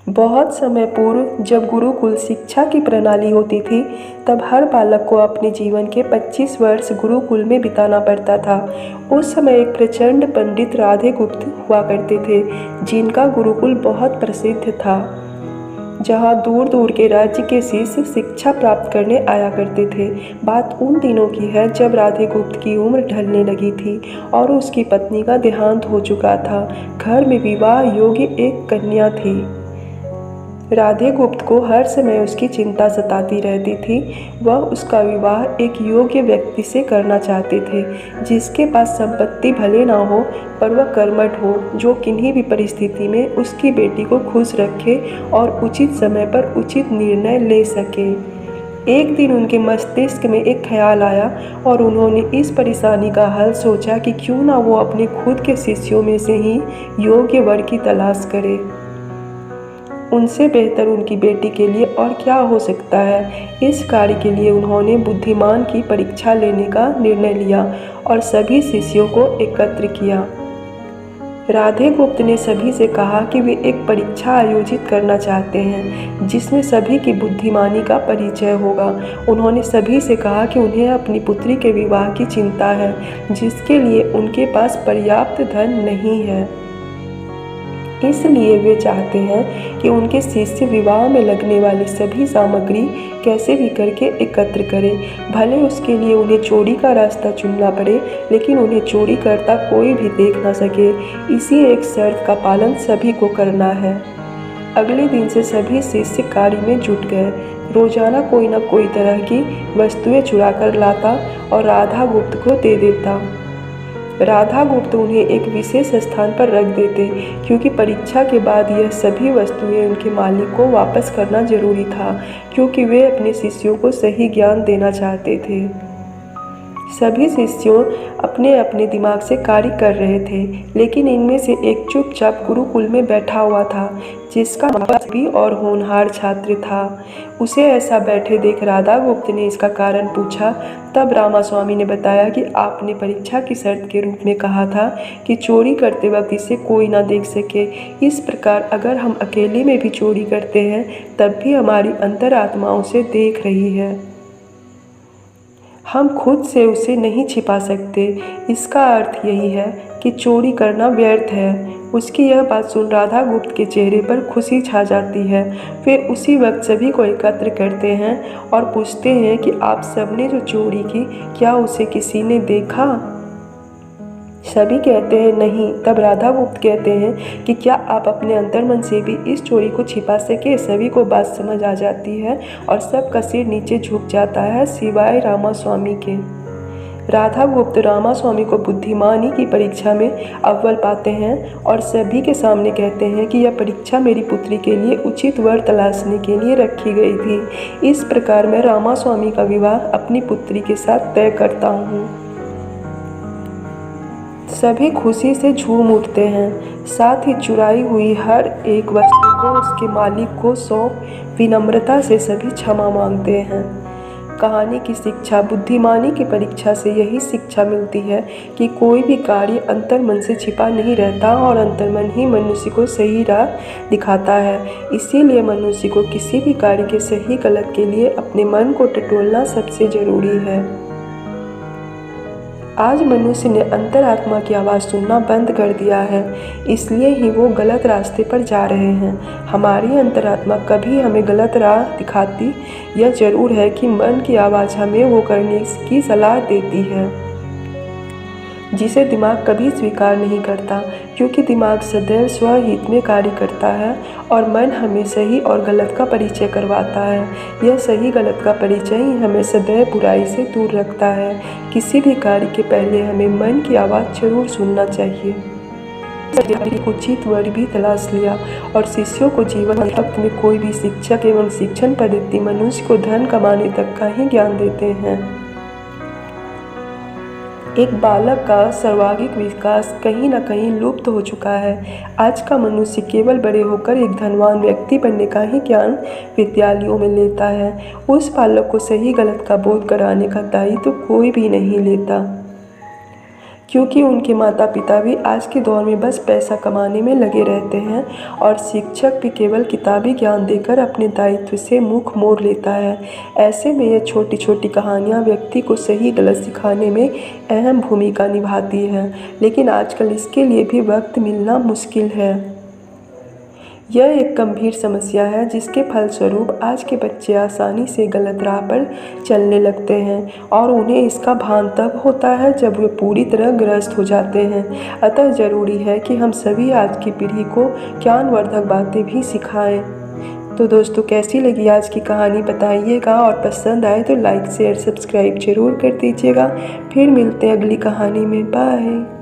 बहुत समय पूर्व जब गुरुकुल शिक्षा की प्रणाली होती थी, तब हर बालक को अपने जीवन के 25 वर्ष गुरुकुल में बिताना पड़ता था। उस समय एक प्रचंड पंडित राधे गुप्त हुआ करते थे, जिनका गुरुकुल बहुत प्रसिद्ध था, जहाँ दूर दूर के राज्य के शिष्य शिक्षा प्राप्त करने आया करते थे। बात उन दिनों की है जब राधे गुप्त की उम्र ढलने लगी थी और उसकी पत्नी का देहांत हो चुका था। घर में विवाह योग्य एक कन्या थी। राधे गुप्त को हर समय उसकी चिंता सताती रहती थी। वह उसका विवाह एक योग्य व्यक्ति से करना चाहते थे, जिसके पास संपत्ति भले ना हो पर वह कर्मठ हो, जो किन्हीं भी परिस्थिति में उसकी बेटी को खुश रखे और उचित समय पर उचित निर्णय ले सके। एक दिन उनके मस्तिष्क में एक ख्याल आया और उन्होंने इस परेशानी का हल सोचा कि क्यों ना वो अपने खुद के शिष्यों में से ही योग्य वर की तलाश करे। उनसे बेहतर उनकी बेटी के लिए और क्या हो सकता है। इस कार्य के लिए उन्होंने बुद्धिमान की परीक्षा लेने का निर्णय लिया और सभी शिष्यों को एकत्र किया। राधे गुप्त ने सभी से कहा कि वे एक परीक्षा आयोजित करना चाहते हैं, जिसमें सभी की बुद्धिमानी का परिचय होगा। उन्होंने सभी से कहा कि उन्हें अपनी पुत्री के विवाह की चिंता है, जिसके लिए उनके पास पर्याप्त धन नहीं है। इसलिए वे चाहते हैं कि उनके शिष्य विवाह में लगने वाली सभी सामग्री कैसे भी करके एकत्र करें। भले उसके लिए उन्हें चोरी का रास्ता चुनना पड़े, लेकिन उन्हें चोरी करता कोई भी देख ना सके। इसी एक शर्त का पालन सभी को करना है। अगले दिन से सभी शिष्य कार्य में जुट गए। रोजाना कोई न कोई तरह की वस्तुएं चुरा कर लाता और राधा गुप्त को दे देता। राधा गुप्त उन्हें एक विशेष स्थान पर रख देते, क्योंकि परीक्षा के बाद यह सभी वस्तुएं उनके मालिक को वापस करना जरूरी था, क्योंकि वे अपने शिष्यों को सही ज्ञान देना चाहते थे। सभी शिष्यों अपने अपने दिमाग से कार्य कर रहे थे, लेकिन इनमें से एक चुपचाप गुरुकुल में बैठा हुआ था, जिसका नाम भी और होनहार छात्र था। उसे ऐसा बैठे देख राधा गुप्त ने इसका कारण पूछा। तब रामास्वामी ने बताया कि आपने परीक्षा की शर्त के रूप में कहा था कि चोरी करते वक्त इसे कोई ना देख सके। इस प्रकार अगर हम अकेले में भी चोरी करते हैं, तब भी हमारी अंतरात्मा उसे देख रही है। हम खुद से उसे नहीं छिपा सकते। इसका अर्थ यही है कि चोरी करना व्यर्थ है। उसकी यह बात सुन राधा गुप्त के चेहरे पर खुशी छा जाती है। वे उसी वक्त सभी को एकत्र करते हैं और पूछते हैं कि आप सबने जो चोरी की, क्या उसे किसी ने देखा? सभी कहते हैं नहीं। तब राधा गुप्त कहते हैं कि क्या आप अपने अंतर्मन से भी इस चोरी को छिपा सके? सभी को बात समझ आ जाती है और सबका सिर नीचे झुक जाता है, सिवाय रामास्वामी के। राधा गुप्त रामास्वामी को बुद्धिमानी की परीक्षा में अव्वल पाते हैं और सभी के सामने कहते हैं कि यह परीक्षा मेरी पुत्री के लिए उचित वर तलाशने के लिए रखी गई थी। इस प्रकार मैं रामास्वामी का विवाह अपनी पुत्री के साथ तय करता हूँ। सभी खुशी से झूम उठते हैं। साथ ही चुराई हुई हर एक वस्तु को उसके मालिक को सौंप विनम्रता से सभी क्षमा मांगते हैं। कहानी की शिक्षा बुद्धिमानी की परीक्षा से यही शिक्षा मिलती है कि कोई भी कार्य अंतर्मन से छिपा नहीं रहता और अंतर्मन ही मनुष्य को सही राह दिखाता है। इसीलिए मनुष्य को किसी भी कार्य के सही गलत के लिए अपने मन को टटोलना सबसे जरूरी है। आज मनुष्य ने अंतरात्मा की आवाज़ सुनना बंद कर दिया है, इसलिए ही वो गलत रास्ते पर जा रहे हैं। हमारी अंतरात्मा कभी हमें गलत राह दिखाती, यह जरूर है कि मन की आवाज़ हमें वो करने की सलाह देती है जिसे दिमाग कभी स्वीकार नहीं करता, क्योंकि दिमाग सदैव स्वहित में कार्य करता है और मन हमें सही और गलत का परिचय करवाता है। यह सही गलत का परिचय ही हमें सदैव बुराई से दूर रखता है। किसी भी कार्य के पहले हमें मन की आवाज़ जरूर सुनना चाहिए। उचित वर भी तलाश लिया और शिष्यों को जीवन वक्त में कोई भी शिक्षक एवं शिक्षण पद्धति मनुष्य को धन कमाने तक का ही ज्ञान देते हैं। एक बालक का सर्वांगीण विकास कहीं न कहीं लुप्त हो चुका है। आज का मनुष्य केवल बड़े होकर एक धनवान व्यक्ति बनने का ही ज्ञान विद्यालयों में लेता है। उस बालक को सही गलत का बोध कराने का दायित्व तो कोई भी नहीं लेता। क्योंकि उनके माता पिता भी आज के दौर में बस पैसा कमाने में लगे रहते हैं और शिक्षक भी केवल किताबी ज्ञान देकर अपने दायित्व से मुख मोड़ लेता है। ऐसे में ये छोटी छोटी कहानियाँ व्यक्ति को सही गलत सिखाने में अहम भूमिका निभाती है, लेकिन आजकल इसके लिए भी वक्त मिलना मुश्किल है। यह एक गंभीर समस्या है जिसके फलस्वरूप आज के बच्चे आसानी से गलत राह पर चलने लगते हैं और उन्हें इसका भान तब होता है जब वे पूरी तरह ग्रस्त हो जाते हैं। अतः ज़रूरी है कि हम सभी आज की पीढ़ी को ज्ञानवर्धक बातें भी सिखाएं। तो दोस्तों, कैसी लगी आज की कहानी बताइएगा, और पसंद आए तो लाइक शेयर सब्सक्राइब जरूर कर दीजिएगा। फिर मिलते हैं अगली कहानी में। बाय।